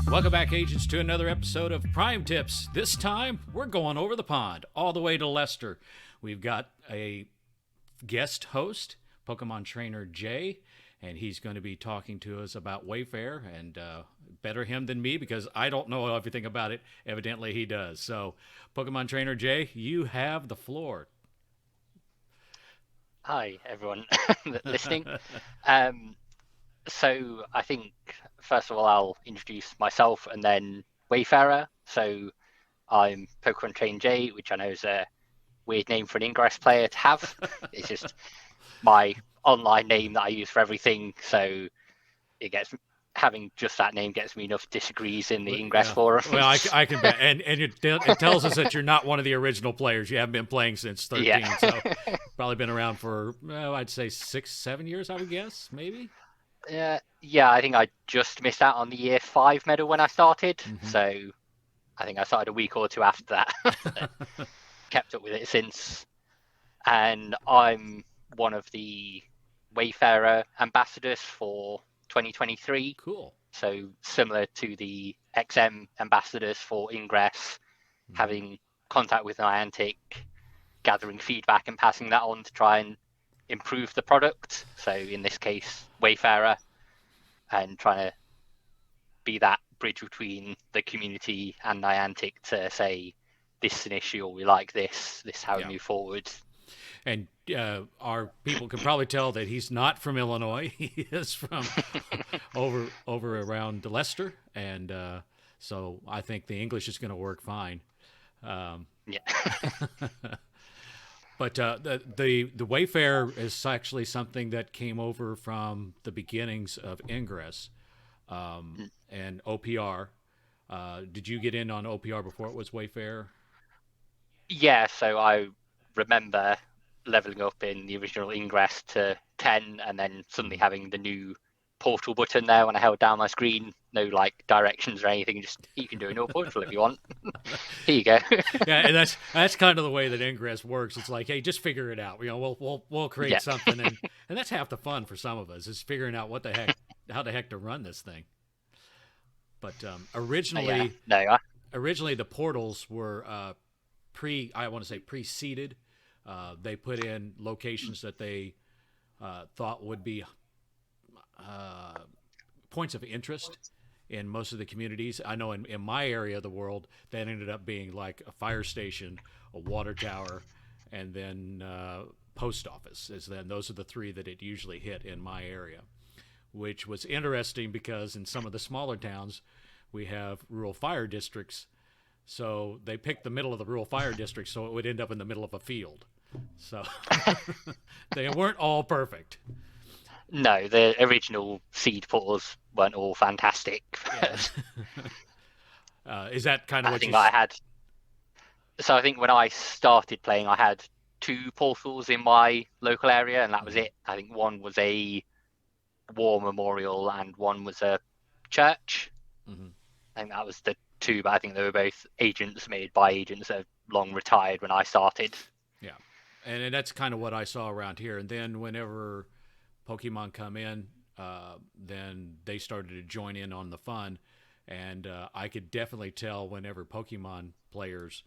Welcome back, agents, to another episode of Prime Tips. This time, we're going over the pond, all the way to Leicester. We've got a guest host, Pokemon Trainer Jay, and he's going to be talking to us about Wayfarer, and better him than me because I don't know everything about it. Evidently, he does. So, Pokemon Trainer Jay, you have the floor. Hi, everyone listening. So I think, first of all, I'll introduce myself and then Wayfarer. So I'm Pokemon Train J, which I know is a weird name for an Ingress player to have. It's just my online name that I use for everything. So having just that name gets me enough disagrees in the Ingress forum. Well, I can bet. And it tells us that you're not one of the original players. You haven't been playing since 13, Yeah. so probably been around for, I'd say 6-7 years, I would guess, maybe. Yeah, I think I just missed out on the year 5 medal when I started. So I think I started a week or two after that. Kept up with it since. And I'm one of the Wayfarer ambassadors for 2023. Cool. So similar to the XM ambassadors for Ingress, having contact with Niantic, gathering feedback and passing that on to try and improve the product. So in this case, Wayfarer, and trying to be that bridge between the community and Niantic to say, this is an issue, or we like this is how we move forward. And our people can probably tell that he's not from Illinois. He is from over around Leicester, and so I think the English is going to work fine. Yeah. But the Wayfarer is actually something that came over from the beginnings of Ingress and OPR. Did you get in on OPR before it was Wayfarer? Yeah, so I remember leveling up in the original Ingress to 10 and then suddenly having the new portal button there when I held down my screen. No like directions or anything, just you can do a new portal if you want. Here you go. Yeah, and that's kind of the way that Ingress works. It's like, hey, just figure it out. You know, we'll create something, and that's half the fun for some of us is figuring out how the heck to run this thing. But originally the portals were pre-seeded. They put in locations that they thought would be points of interest in most of the communities. I know in my area of the world, that ended up being like a fire station, a water tower, and then post office. Those are the three that it usually hit in my area, which was interesting because in some of the smaller towns, we have rural fire districts. So they picked the middle of the rural fire district so it would end up in the middle of a field. So they weren't all perfect. No, the original seed portals weren't all fantastic. Yeah. Is that kind of what I had? So I think when I started playing, I had 2 portals in my local area, and that was it. I think one was a war memorial and one was a church. I think that was the 2, but I think they were both agents made by agents that have long retired when I started. Yeah, and that's kind of what I saw around here. And then whenever Pokemon come in, then they started to join in on the fun, and I could definitely tell whenever Pokemon players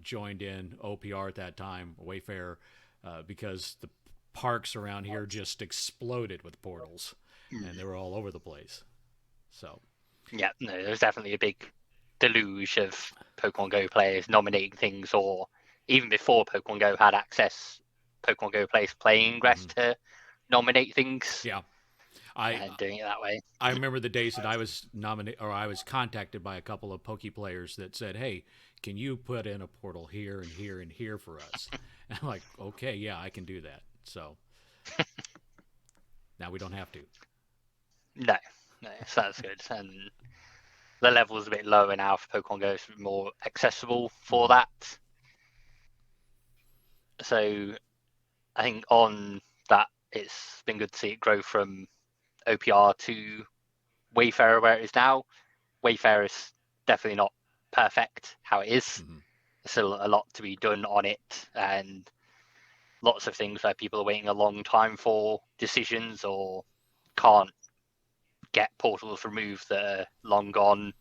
joined in OPR at that time, Wayfarer, because the parks around here just exploded with portals, and they were all over the place. So yeah, no, there was definitely a big deluge of Pokemon Go players nominating things, or even before Pokemon Go had access, Pokemon Go players playing Ingress to nominate things. Yeah. And doing it that way. I remember the days that I was I was contacted by a couple of Poke players that said, "Hey, can you put in a portal here and here and here for us?" And I'm like, "Okay, yeah, I can do that." So now we don't have to. No, so that's good. And the level's a bit lower now for Pokemon Go, it's more accessible for that. So I think on that, it's been good to see it grow from OPR to Wayfarer where it is now. Wayfarer is definitely not perfect how it is. There's still a lot to be done on it, and lots of things where people are waiting a long time for decisions or can't get portals removed that are long gone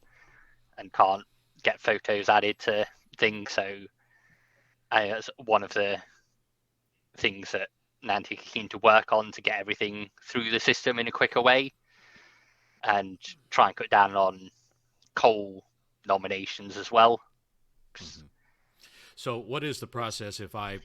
and can't get photos added to things. So that's one of the things that Niantic are keen to work on to get everything through the system in a quicker way, and try and cut down on coal nominations as well. Mm-hmm. So what is the process if I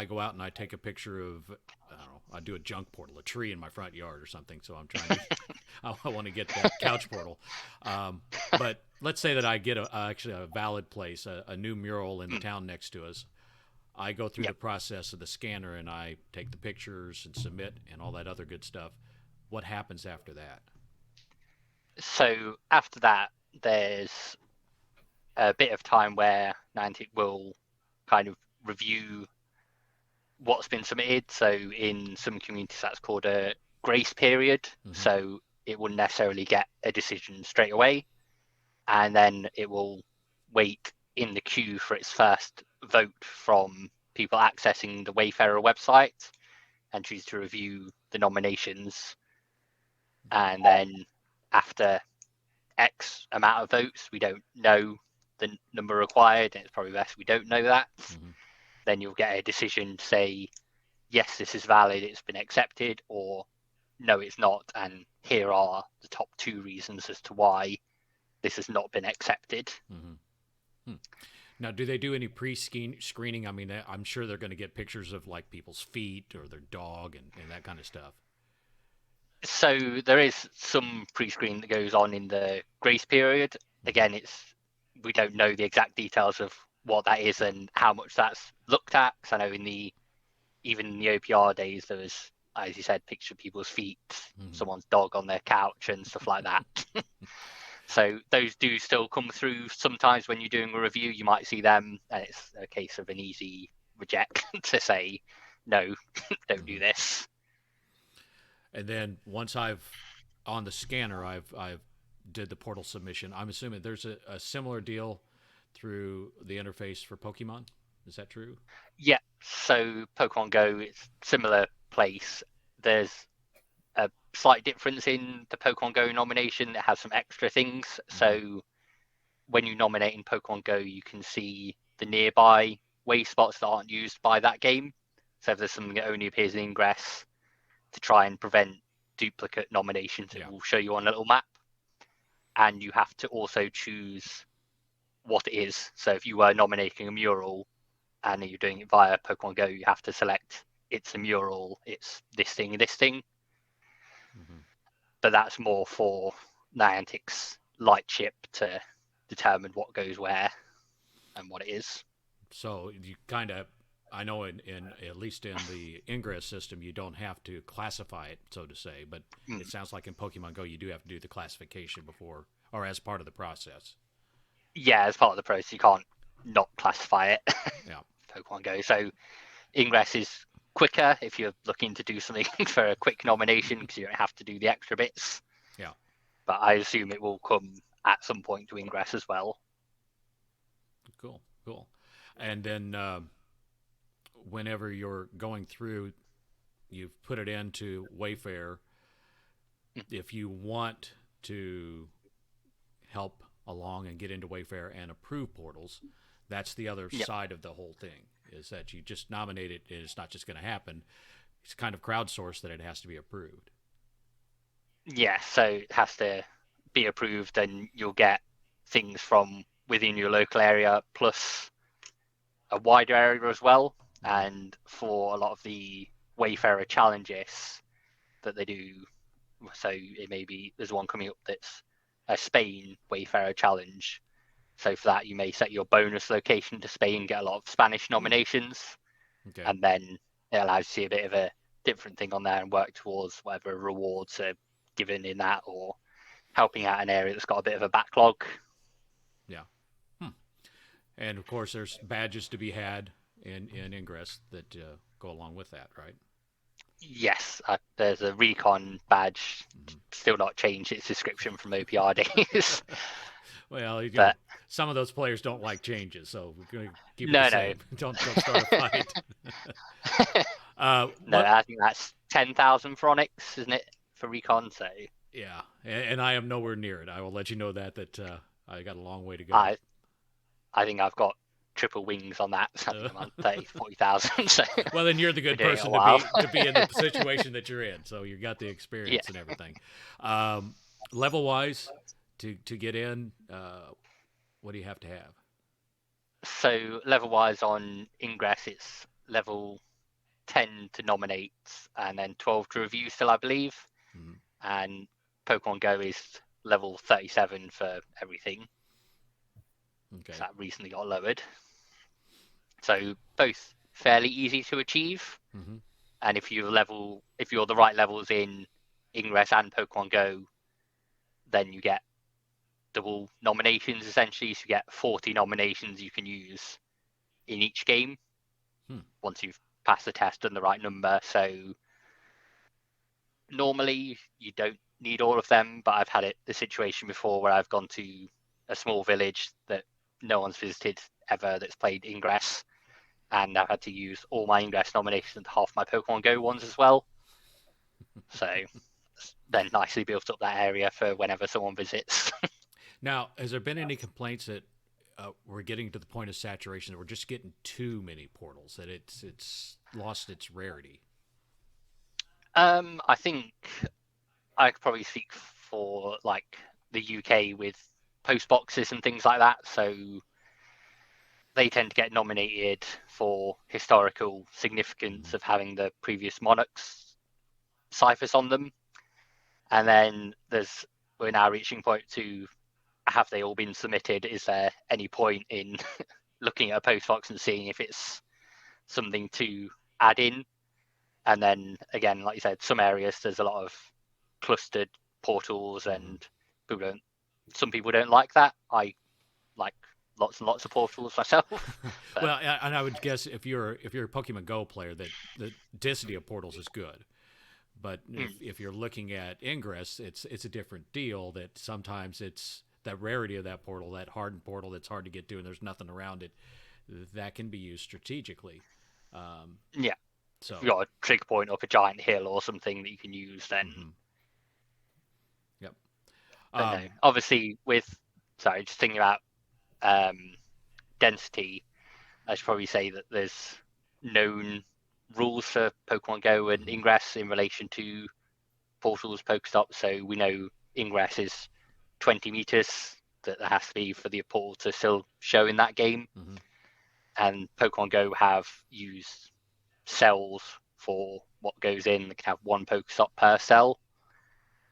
go out and I take a picture of, I don't know, I do a junk portal, a tree in my front yard or something. So I'm trying to, I want to get that couch portal. But let's say that I get actually a valid place, a new mural in the town next to us. I go through the process of the scanner and I take the pictures and submit and all that other good stuff. What happens after that? So after that, there's a bit of time where Niantic will kind of review what's been submitted. So in some communities, that's called a grace period. Mm-hmm. So it wouldn't necessarily get a decision straight away. And then it will wait in the queue for its first vote from people accessing the Wayfarer website and choose to review the nominations. And then after X amount of votes, we don't know the number required, and it's probably best we don't know that. Mm-hmm. Then you'll get a decision to say, yes, this is valid, it's been accepted, or no, it's not, and here are the top 2 reasons as to why this has not been accepted. Mm-hmm. Now, do they do any pre-screening? I mean, I'm sure they're going to get pictures of like people's feet or their dog and that kind of stuff. So there is some pre-screen that goes on in the grace period. Again, we don't know the exact details of what that is and how much that's looked at. Because I know even in the OPR days, there was, as you said, picture of people's feet, someone's dog on their couch and stuff like that. So those do still come through. Sometimes when you're doing a review, you might see them, and it's a case of an easy reject to say, no, don't do this. And then once on the scanner, I've did the portal submission. I'm assuming there's a similar deal through the interface for Pokemon. Is that true? Yeah. So Pokemon Go, it's similar place. There's a slight difference in the Pokemon Go nomination. It has some extra things. Mm-hmm. So when you nominate in Pokemon Go, you can see the nearby way spots that aren't used by that game. So if there's something that only appears in Ingress, to try and prevent duplicate nominations, it will show you on a little map. And you have to also choose what it is. So if you were nominating a mural and you're doing it via Pokemon Go, you have to select it's a mural, it's this thing, this thing. Mm-hmm. But that's more for Niantic's light chip to determine what goes where and what it is. So you kind of, I know in at least in the Ingress system, you don't have to classify it, so to say, but it sounds like in Pokemon Go, you do have to do the classification before or as part of the process. Yeah, as part of the process, you can't not classify it. Yeah. Pokemon Go. So Ingress is quicker if you're looking to do something for a quick nomination because you don't have to do the extra bits. Yeah. But I assume it will come at some point to Ingress as well. Cool. And then whenever you're going through, you've put it into Wayfarer. If you want to help along and get into Wayfarer and approve portals, that's the other side of the whole thing, is that you just nominate it and it's not just going to happen. It's kind of crowdsourced that it has to be approved. Yeah, so it has to be approved and you'll get things from within your local area plus a wider area as well. And for a lot of the Wayfarer challenges that they do, so it may be there's one coming up that's a Spain Wayfarer challenge. So for that, you may set your bonus location to Spain, get a lot of Spanish nominations, and then it allows you to see a bit of a different thing on there and work towards whatever rewards are given in that or helping out an area that's got a bit of a backlog. Yeah. And of course, there's badges to be had in Ingress that go along with that, right? Yes, there's a recon badge, still not changed its description from OPR days. Well, know, some of those players don't like changes, so we're going to keep it the same. Don't start a fight. I think that's 10,000 for Onyx, isn't it, for recon? So Yeah, and I am nowhere near it. I will let you know that I got a long way to go. I I think I've got triple wings on that. I think I'm on 30, 40,000. So Well, then you're the been good doing it a person while. to be in the situation that you're in. So you got the Yeah. experience and everything. Level wise, to get in, what do you have to have? So level wise on Ingress, it's level 10 to nominate and then 12 to review still, I believe. Mm-hmm. And Pokemon Go is level 37 for everything. Okay. So that recently got lowered. So both fairly easy to achieve. Mm-hmm. And if you're the right levels in Ingress and Pokemon Go, then you get double nominations essentially. So you get 40 nominations you can use in each game once you've passed the test and the right number. So normally you don't need all of them, but I've had the situation before where I've gone to a small village that no one's visited ever that's played Ingress, and I've had to use all my Ingress nominations and half my Pokemon Go ones as well. So then nicely built up that area for whenever someone visits. Now, has there been any complaints that we're getting to the point of saturation that we're just getting too many portals, that it's lost its rarity? I think I could probably speak for like the UK with post boxes and things like that. So they tend to get nominated for historical significance of having the previous monarchs ciphers on them. And then we're now reaching point to, have they all been submitted? Is there any point in looking at a post box and seeing if it's something to add in? And then again, like you said, some areas there's a lot of clustered portals, and some people don't like that. I like lots and lots of portals myself. But Well, and I would guess if you're a Pokemon Go player, that the density of portals is good. But if you're looking at Ingress, it's a different deal. That sometimes it's that rarity of that portal, that hardened portal that's hard to get to, and there's nothing around it. That can be used strategically. yeah, So, if you've got a trigger point up a giant hill or something that you can use, then. yep. But no, obviously just thinking about density, I should probably say that there's known rules for Pokemon Go and Ingress in relation to portals, Pokestops. So we know Ingress is 20 meters that there has to be for the portal to still show in that game. And Pokemon Go have used cells for what goes in. They can have one Pokestop per cell.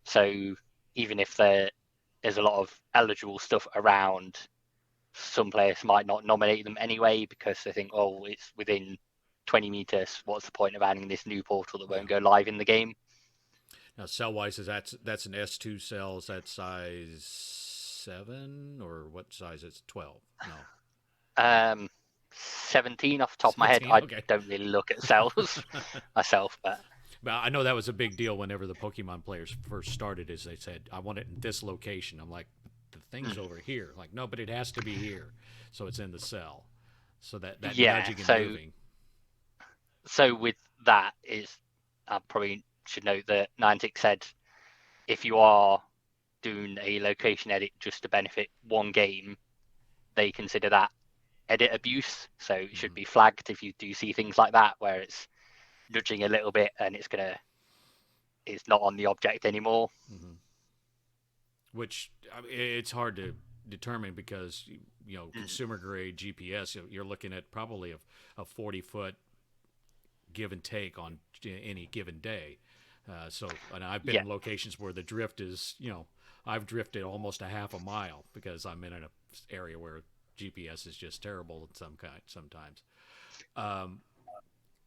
So even if there's a lot of eligible stuff around, some players might not nominate them anyway because they think, oh, it's within 20 meters. What's the point of adding this new portal that won't go live in the game? Now, cell wise, that's an S2 cell. Is that size 7 or what size? It's 12. No. 17 off the top of my head. 17? I Okay. don't really look at cells myself, but I know that was a big deal whenever the Pokemon players first started. Is they said, "I want it in this location." I'm like, "The thing's over here." Like, no, but it has to be here, so it's in the cell. So that nudging and moving. So with that I probably should note that Niantic said if you are doing a location edit just to benefit one game, they consider that edit abuse. So it should be flagged if you do see things like that where it's nudging a little bit and it's not on the object anymore. Which it's hard to determine because consumer grade GPS, you're looking at probably a 40-foot give and take on any given day. And I've been in locations where the drift is, I've drifted almost a half a mile because I'm in an area where GPS is just terrible sometimes.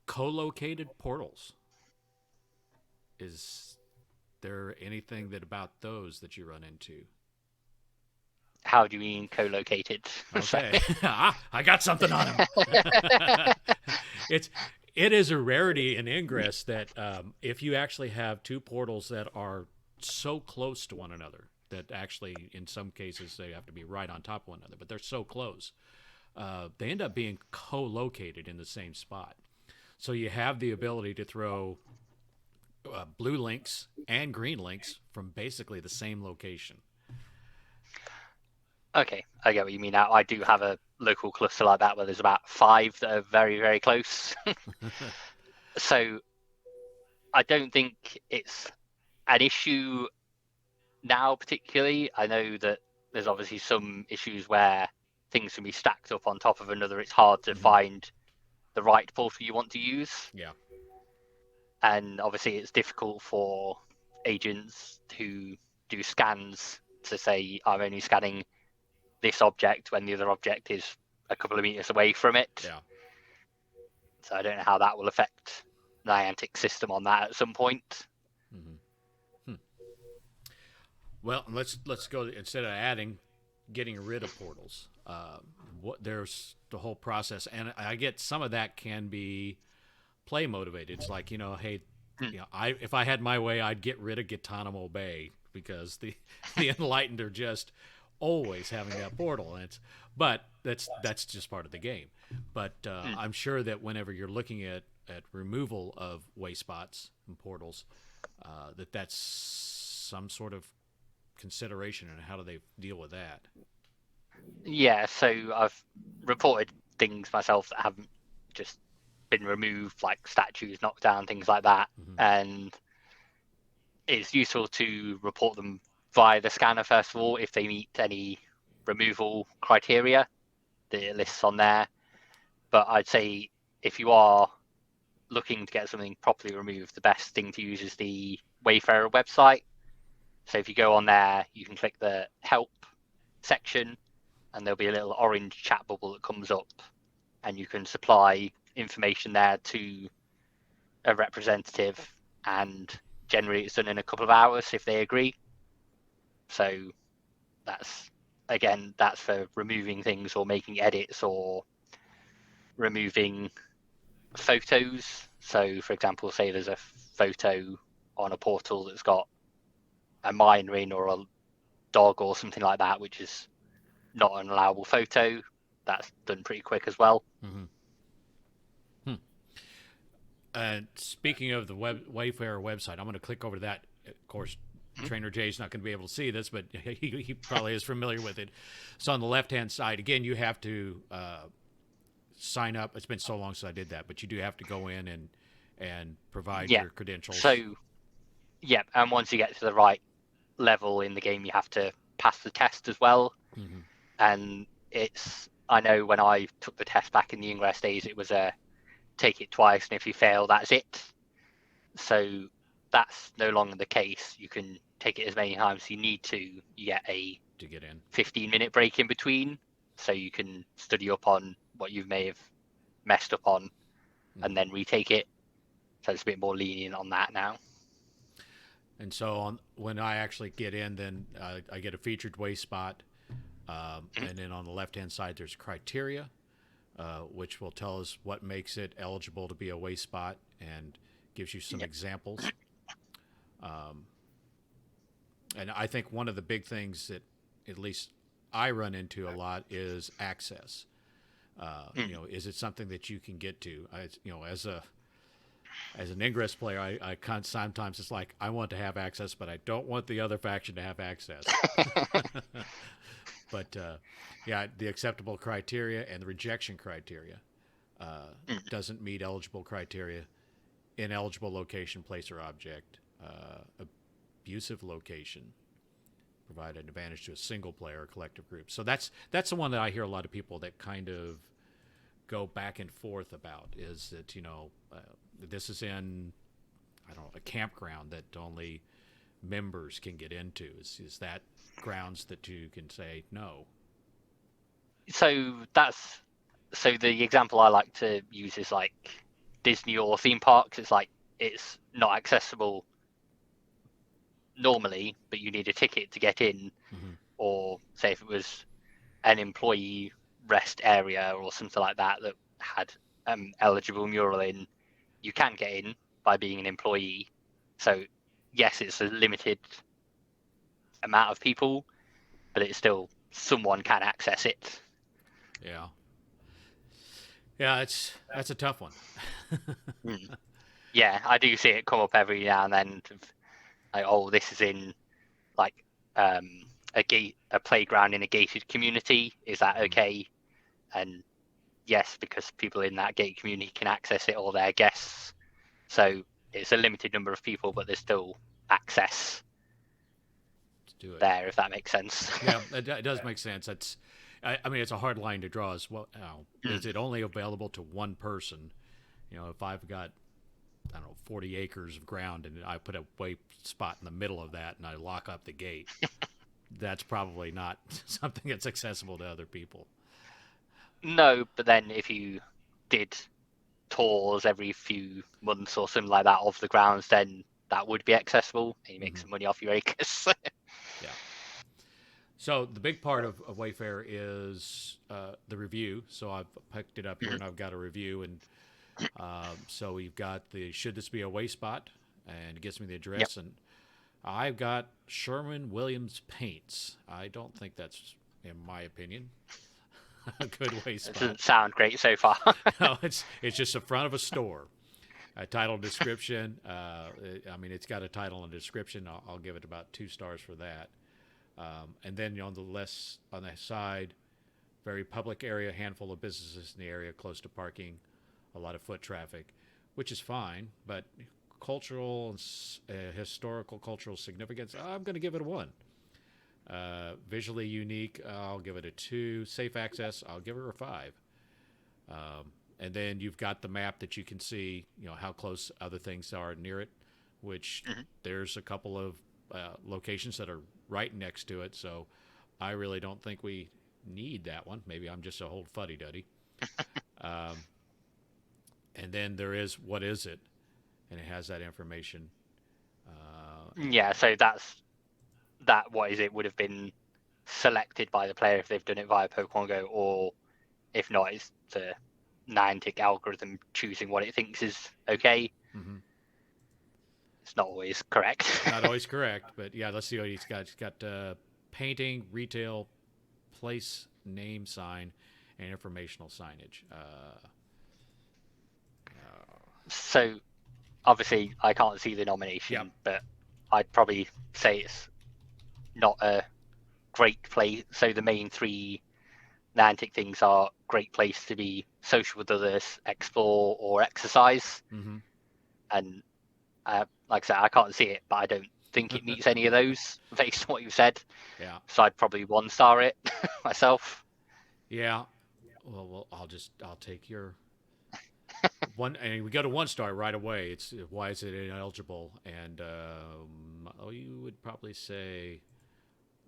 Co-located portals. Is there anything about those that you run into? How do you mean co-located? Okay, I got something on him. It is a rarity in Ingress that if you actually have two portals that are so close to one another that actually in some cases they have to be right on top of one another, but they're so close, they end up being co-located in the same spot. So you have the ability to throw blue links and green links from basically the same location. Okay, I get what you mean now. I do have a local cluster like that where there's about 5 that are very, very close. So I don't think it's an issue now, particularly. I know that there's obviously some issues where things can be stacked up on top of another. It's hard to find the right portal you want to use. Yeah. And obviously it's difficult for agents who do scans to say, I'm only scanning this object when the other object is a couple of meters away from it. Yeah. So I don't know how that will affect Niantic's system on that at some point. Well, let's go instead of getting rid of portals. There's the whole process, and I get some of that can be play motivated. It's like, hey, if I had my way, I'd get rid of Gitanamo Bay because the Enlightened are just always having that portal, and but that's just part of the game. But I'm sure that whenever you're looking at removal of way spots and portals, that's some sort of consideration, and how do they deal with that? Yeah, so I've reported things myself that haven't just been removed, like statues knocked down, things like that. And it's useful to report them via the scanner first of all if they meet any removal criteria. The lists on there. But I'd say if you are looking to get something properly removed, the best thing to use is the Wayfarer website. So if you go on there, you can click the help section and there'll be a little orange chat bubble that comes up, and you can supply information there to a representative, and generally it's done in a couple of hours if they agree. So that's for removing things or making edits or removing photos. So for example, say there's a photo on a portal that's got a miner in or a dog or something like that, which is not an allowable photo. That's done pretty quick as well. And speaking of the Wayfarer website, I'm going to click over to that. Of course, Trainer Jay's not going to be able to see this, but he probably is familiar with it. So on the left-hand side, again, you have to sign up. It's been so long since I did that, but you do have to go in and provide your credentials. So, and once you get to the right level in the game, you have to pass the test as well. And I know when I took the test back in the Ingress days, it was a take it twice, and if you fail, that's it. So that's no longer the case. You can take it as many times as you need to. You get a 15-minute break in between, so you can study up on what you may have messed up on and then retake it. So it's a bit more lenient on that now. And so when I actually get in, then I get a featured way spot. And then on the left-hand side, there's criteria, which will tell us what makes it eligible to be a way spot and gives you some examples. And I think one of the big things that at least I run into a lot is access. Is it something that you can get to? As an Ingress player, I sometimes it's like I want to have access, but I don't want the other faction to have access. But the acceptable criteria and the rejection criteria doesn't meet eligible criteria. Ineligible location, place, or object. Abusive location. Provide an advantage to a single player or collective group. So that's the one that I hear a lot of people that kind of go back and forth about, is that this is in a campground that only members can get into. Is that grounds that you can say no? So the example I like to use is like Disney or theme parks. It's like it's not accessible normally, but you need a ticket to get in. Or say if it was an employee rest area or something like that had eligible mural in, you can get in by being an employee. So yes, it's a limited amount of people, but it's still someone can access it. Yeah, that's a tough one. Yeah, I do see it come up every now and then. Like, oh, this is in like a playground in a gated community. Is that okay? And yes, because people in that gated community can access it, or their guests. So it's a limited number of people, but there's still access Let's do it. there, if that makes sense. Yeah, it does make sense. I mean, it's a hard line to draw as well. Is it only available to one person? If I've got, I don't know, 40 acres of ground and I put a way spot in the middle of that and I lock up the gate, that's probably not something that's accessible to other people. No, but then if you did tours every few months or something like that of the grounds, then that would be accessible and you make some money off your acres. Yeah. So the big part of Wayfarer is the review. So I've picked it up here and I've got a review. And so we've got the should this be a way spot? And it gives me the address. Yep. And I've got Sherwin-Williams Paints. I don't think that's, in my opinion, a good way spot. Doesn't sound great so far. No, it's just the front of a store. A title description. I mean, it's got a title and a description. I'll give it about 2 stars for that. And then on the side, very public area, handful of businesses in the area, close to parking, a lot of foot traffic, which is fine. But cultural and historical cultural significance, I'm going to give it a 1. Visually unique, I'll give it a 2. Safe access, I'll give it a 5. And then you've got the map that you can see, how close other things are near it, which there's a couple of locations that are right next to it. So I really don't think we need that one. Maybe I'm just a whole fuddy-duddy. And then there is what is it? And it has that information. Yeah, so that what is it would have been selected by the player if they've done it via Pokémon Go, or if not, it's the Niantic algorithm choosing what it thinks is okay. Mm-hmm. It's not always correct. Not always correct, but yeah, let's see what he's got. He's got painting, retail, place, name, sign, and informational signage. So, obviously, I can't see the nomination, but I'd probably say it's not a great place. So the main 3 Niantic things are great place to be social with others, explore, or exercise. Mm-hmm. And like I said, I can't see it, but I don't think it meets any of those based on what you've said. Yeah. So I'd probably 1-star it myself. Yeah. Well, I'll take your one, and we go to 1 star right away. It's why is it ineligible? And you would probably say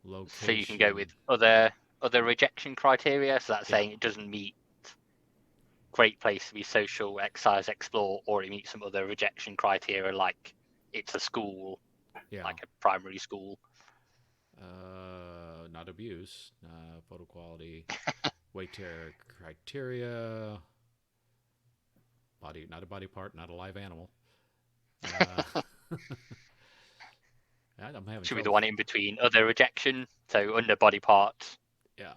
location. So you can go with other rejection criteria. So that's saying it doesn't meet great place to be social, exercise, explore, or it meets some other rejection criteria, like it's a school, like a primary school. Not abuse, photo quality, weight tear criteria, body, not a body part, not a live animal. I'm having Should be the one in between other rejection, so under body part. Yeah.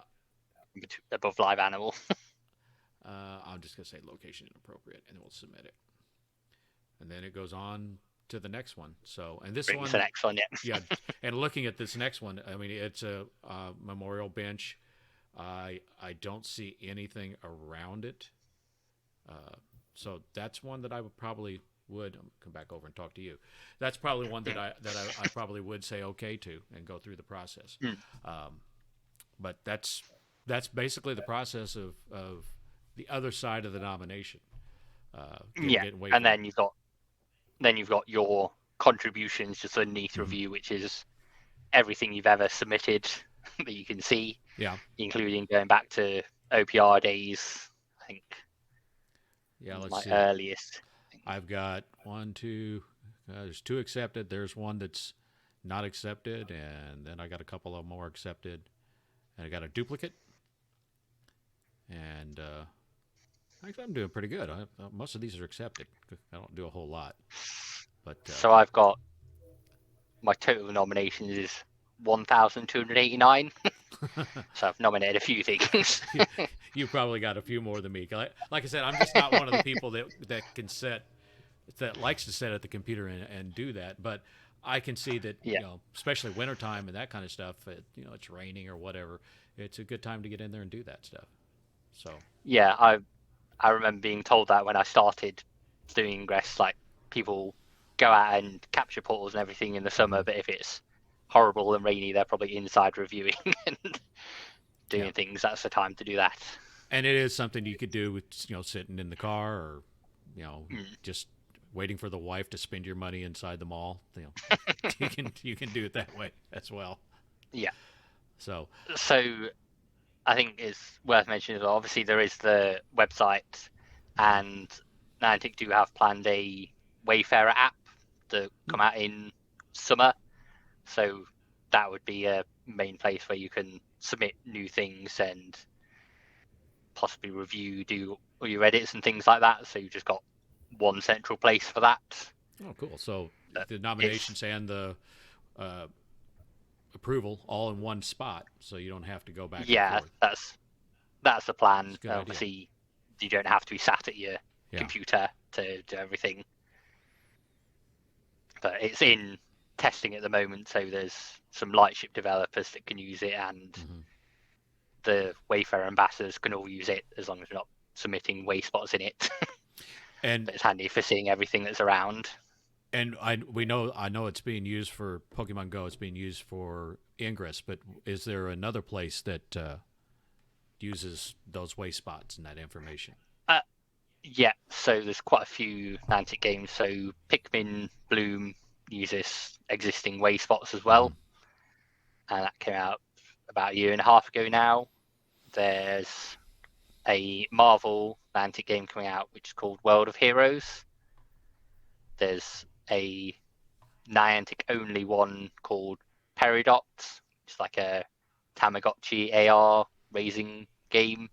Above live animal. I'm just going to say location inappropriate, and then we'll submit it. And then it goes on to the next one. So, and this Brings one, the next one, yeah. And looking at this next one, I mean, it's a memorial bench. I don't see anything around it. So that's one that I would come back over and talk to you. That's probably one that I probably would say okay to and go through the process. But that's basically the process of the other side of the nomination. And then you've got your contributions just underneath review, which is everything you've ever submitted that you can see. Yeah. Including going back to OPR days, I think. Yeah, let's my see. Earliest. I've got 1, 2. There's 2 accepted. There's one that's not accepted, and then I got a couple of more accepted, and I got a duplicate. And actually, I'm doing pretty good. Most of these are accepted. I don't do a whole lot, but so I've got my total nominations is 1,289. So I've nominated a few things. You probably got a few more than me. Like I said, I'm just not one of the people that can set that likes to sit at the computer and do that. But I can see that, Yeah. especially wintertime and that kind of stuff, it's raining or whatever. It's a good time to get in there and do that stuff. So, Yeah, I remember being told that when I started doing Ingress, like people go out and capture portals and everything in the summer, but if it's horrible and rainy, they're probably inside reviewing and doing things. That's the time to do that. and it is something you could do with, sitting in the car or, just waiting for the wife to spend your money inside the mall. You can do it that way as well. Yeah. So I think it's worth mentioning as well. Obviously, there is the website, and Niantic do have planned a Wayfarer app to come out in summer. So that would be a main place where you can submit new things and possibly review, do all your edits and things like that. So you've just got one central place for that. oh, cool. So the nominations and the approval all in one spot, so you don't have to go back and forth. That's the plan. Obviously, idea. You don't have to be sat at your computer to do everything. But it's in testing at the moment, so there's some Lightship developers that can use it, and the Wayfarer ambassadors can all use it as long as they're not submitting way spots in it. And but it's handy for seeing everything that's around. And I know it's being used for Pokemon Go. It's being used for Ingress, but is there another place that uses those way spots and that information? Yeah, so there's quite a few Niantic games. So Pikmin Bloom uses existing way spots as well, and that came out about a year and a half ago now. There's a Marvel Niantic game coming out which is called World of Heroes. There's a Niantic only one called Peridot. It's like a Tamagotchi AR raising game,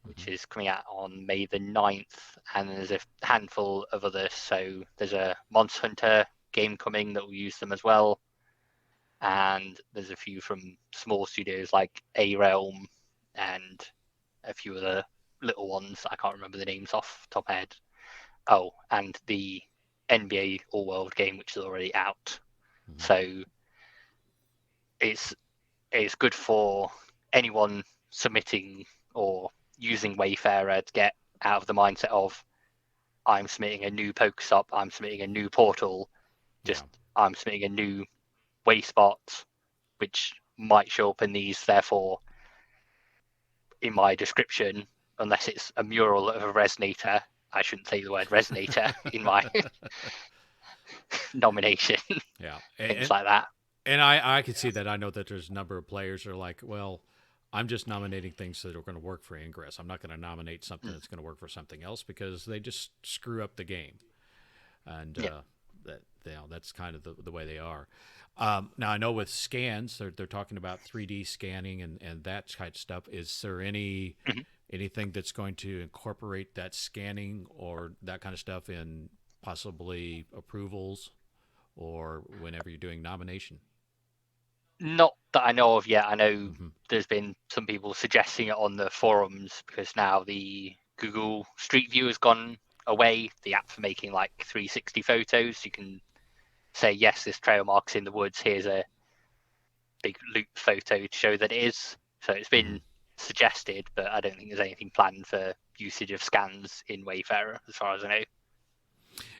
which is coming out on May the 9th. And there's a handful of others. So there's a Monster Hunter game coming that will use them as well. And there's a few from small studios like A Realm and a few other little ones. I can't remember the names off the top of my head. Oh, and the NBA All World game, which is already out. So it's good for anyone submitting or using Wayfarer to get out of the mindset of I'm submitting a new Pokestop, I'm submitting a new portal, I'm submitting a new way spot, which might show up in these, therefore in my description, unless it's a mural of a resonator, I shouldn't say the word resonator in my nomination. Yeah. Things like that. And I can see that. I know that there's a number of players who are like, well, I'm just nominating things that are going to work for Ingress. I'm not going to nominate something that's going to work for something else because they just screw up the game. And that's kind of the way they are. Now, I know with scans, they're talking about 3D scanning and that kind of stuff. Is there anything that's going to incorporate that scanning or that kind of stuff in possibly approvals or whenever you're doing nomination? Not that I know of yet. I know there's been some people suggesting it on the forums because now the Google Street View has gone away, the app for making like 360 photos. You can say, yes, this trail mark's in the woods. Here's a big loop photo to show that it is. So it's been suggested, but I don't think there's anything planned for usage of scans in Wayfarer, as far as I know.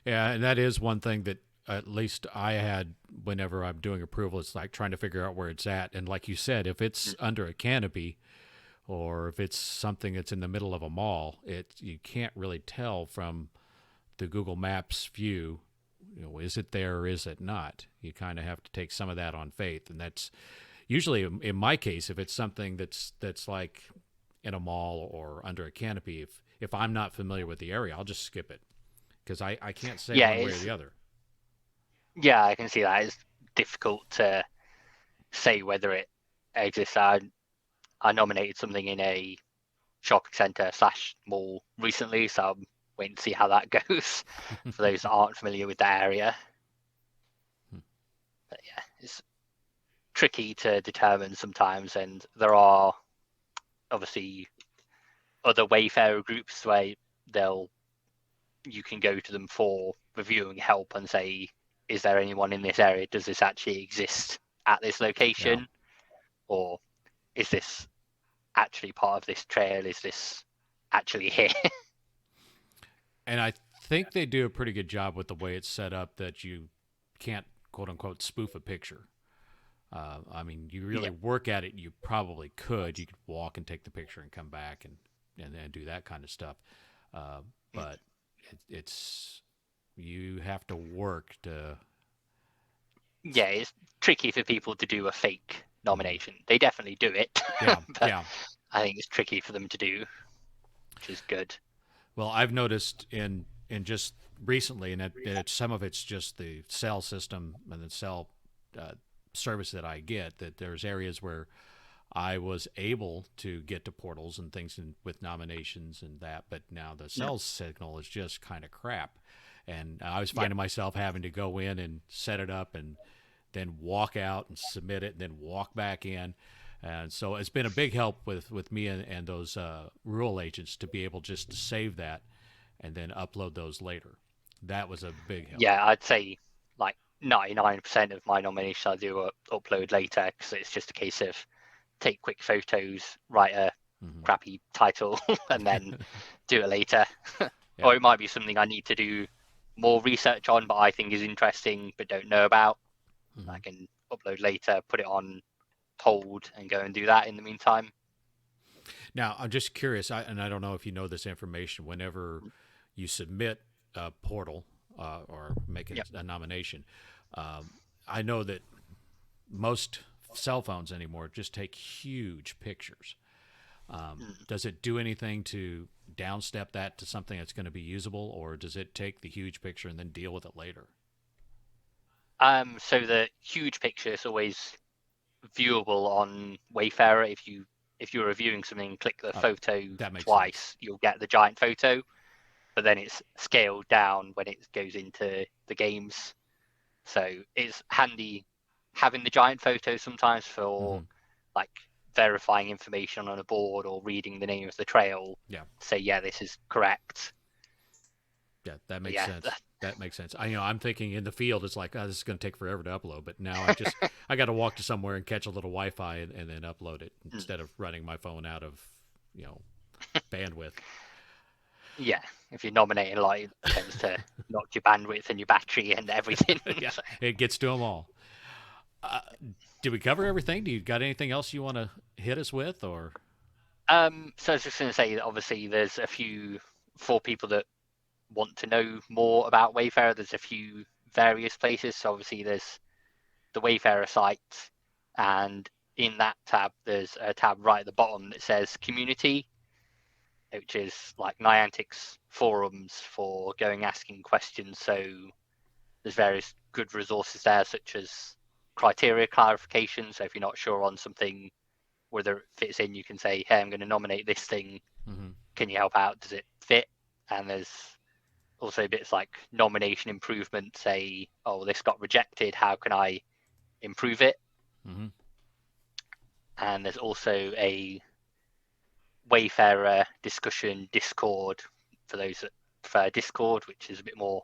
Yeah, and that is one thing that at least I had whenever I'm doing approval. It's like trying to figure out where it's at. And like you said, if it's under a canopy or if it's something that's in the middle of a mall, you can't really tell from the Google Maps view, is it there or is it not? You kind of have to take some of that on faith. And that's usually, in my case, if it's something that's like in a mall or under a canopy, if I'm not familiar with the area, I'll just skip it because I can't say one way or the other. Yeah, I can see that. It's difficult to say whether it exists. I nominated something in a shopping centre / mall recently, so I'm waiting to see how that goes for those that aren't familiar with the area. But yeah, it's tricky to determine sometimes, and there are obviously other Wayfarer groups where they'll you can go to them for reviewing help and say, is there anyone in this area? Does this actually exist at this location? Or is this actually part of this trail? Is this actually here? And I think they do a pretty good job with the way it's set up that you can't, quote unquote, spoof a picture. I mean, you really work at it, you probably could. You could walk and take the picture and come back and then do that kind of stuff. But it's you have to work to. Yeah, it's tricky for people to do a fake nomination. They definitely do it. Yeah, but yeah. I think it's tricky for them to do, which is good. Well, I've noticed in just recently, and some of it's just the cell system and the cell service that I get, that there's areas where I was able to get to portals and things with nominations and that, but now the cell signal is just kind of crap. And I was finding myself having to go in and set it up and then walk out and submit it and then walk back in. And so it's been a big help with me and those rural agents to be able just to save that and then upload those later. That was a big help. Yeah, I'd say like 99% of my nominations I do upload later, because it's just a case of take quick photos, write a crappy title, and then do it later. Or it might be something I need to do more research on, but I think is interesting but don't know about. I can upload later, put it on hold, and go and do that in the meantime. Now, I'm just curious, and I don't know if you know this information. Whenever you submit a portal or make a nomination, I know that most cell phones anymore just take huge pictures. Does it do anything to downstep that to something that's going to be usable, or does it take the huge picture and then deal with it later? So the huge picture is always viewable on Wayfarer. If you're reviewing something, click the photo twice, you'll get the giant photo, but then it's scaled down when it goes into the games. So it's handy having the giant photo sometimes for like verifying information on a board or reading the name of the trail. Yeah. Say, this is correct. Yeah, that makes sense. That makes sense. I'm thinking in the field, it's like, this is going to take forever to upload. But now I got to walk to somewhere and catch a little Wi-Fi and then upload it instead of running my phone out of, bandwidth. Yeah, if you're nominating a lot, it tends to knock your bandwidth and your battery and everything. Yeah, it gets to them all. Did we cover everything? Do you got anything else you want to hit us with, or? So I was just going to say that obviously there's a few, for people that want to know more about Wayfarer, there's a few various places. So obviously there's the Wayfarer site, and in that tab there's a tab right at the bottom that says community, which is like Niantic's forums for going asking questions. So there's various good resources there, such as criteria clarification. So if you're not sure on something, whether it fits in, you can say, hey, I'm going to nominate this thing. Can you help out? Does it fit? And there's also bits like nomination improvement, say, oh, this got rejected, how can I improve it? And there's also a Wayfarer discussion Discord for those that prefer Discord, which is a bit more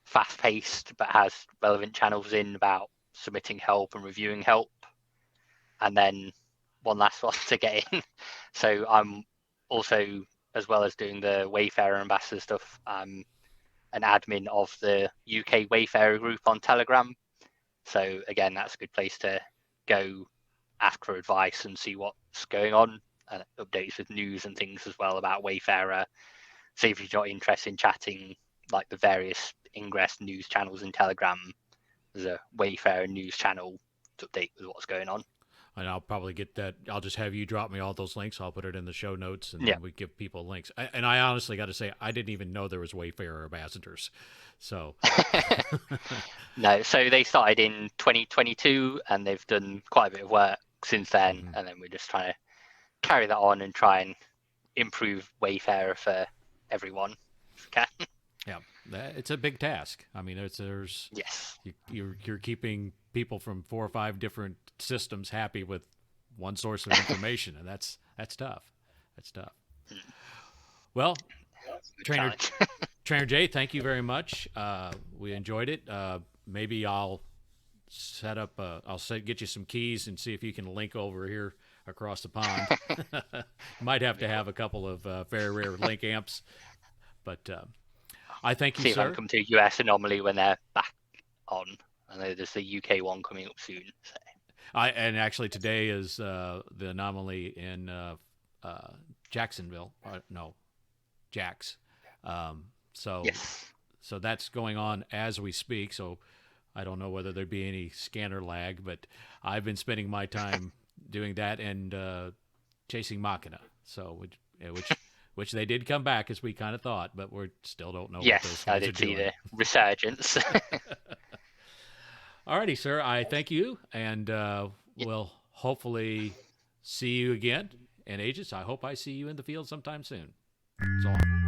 fast-paced but has relevant channels in about submitting help and reviewing help. And then one last one to get in. So I'm also, as well as doing the Wayfarer ambassador stuff, I'm an admin of the UK Wayfarer group on Telegram. So again, that's a good place to go ask for advice and see what's going on, and updates with news and things as well about Wayfarer. So if you're not interested in chatting like the various Ingress news channels in Telegram, there's a Wayfarer news channel to update with what's going on. And I'll probably get that. I'll just have you drop me all those links. I'll put it in the show notes, and then we give people links. And I honestly got to say, I didn't even know there was Wayfarer ambassadors. So no, so they started in 2022, and they've done quite a bit of work since then. And then we're just trying to carry that on and try and improve Wayfarer for everyone if we can. Yeah, it's a big task. I mean, there's you're keeping people from 4 or 5 different systems happy with one source of information, and that's tough. That's tough. Well, Trainer Jay, thank you very much. We enjoyed it. Maybe I'll set up. Get you some keys and see if you can link over here across the pond. Might have to have a couple of very rare link amps, but I thank you, See if I sir. can come to US Anomaly when they're back on. I know there's the UK one coming up soon. So. And actually today is the Anomaly in Jacksonville. No, Jax. So Yes. so that's going on as we speak. So I don't know whether there'd be any scanner lag, but I've been spending my time doing that and chasing Machina. So which they did come back as we kind of thought, but we still don't know what those Yes, I guys are did see doing. the resurgence. Alrighty, sir. I thank you, and we'll hopefully see you again. And agents, I hope I see you in the field sometime soon. So long.